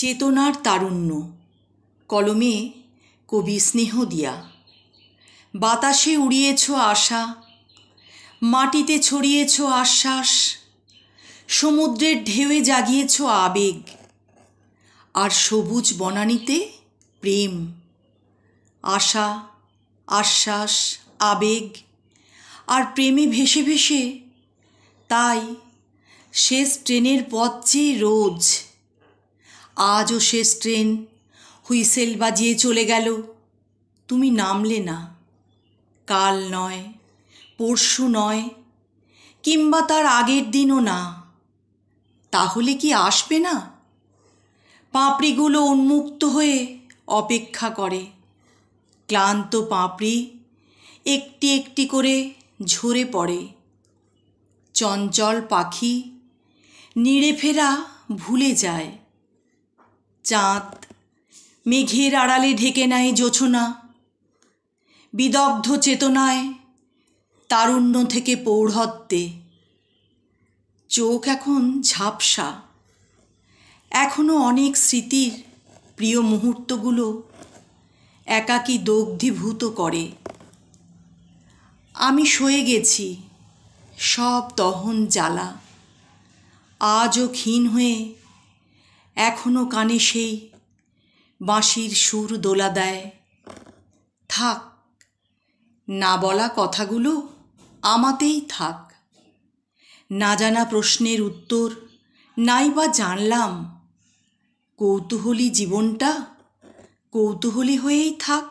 চেতনার তারুণ্য, কলমে কবি স্নেহদিয়া। বাতাসে উড়িয়েছ আশা, মাটিতে ছড়িয়েছ আশ্বাস, সমুদ্রের ঢেউয়ে জাগিয়েছ আবেগ, আর সবুজ বনানীতে প্রেম। আশা, আশ্বাস, আবেগ আর প্রেমে ভেসে ভেসে, তাই শেষ ট্রেনের পথ চেয়ে রোজ। আজও শেষ ট্রেন হুইসেল বাজিয়ে চলে গেল, তুমি নামলে না। কাল নয়, পরশু নয়, কিংবা তার আগের দিনও না। তাহলে কি আসবে না? পাপড়িগুলো উন্মুক্ত হয়ে অপেক্ষা করে। ক্লান্ত পাপড়ি একটি একটি করে ঝরে পড়ে। চঞ্চল পাখি নিড়ে ফেরা ভুলে যায়। চাঁদ মেঘের আড়ালে ঢেকে নেয় জোছনা। বিদগ্ধ চেতনায় তারুণ্য থেকে পৌঢ়ত্বে চোখ এখন ঝাপসা। এখনো অনেক স্মৃতির প্রিয় মুহূর্তগুলো একাকী দগ্ধীভূত করে। আমি সয়ে গেছি সব দহন জ্বালা। আজও ক্ষীণ হয়ে এখনো কানে সেই বাঁশির সুর দোলা দেয়। থাক, না বলা কথাগুলো আমাতেই থাক। না জানা প্রশ্নের উত্তর নাই বা জানলাম। কৌতূহলী জীবনটা কৌতূহলী হয়েই থাক।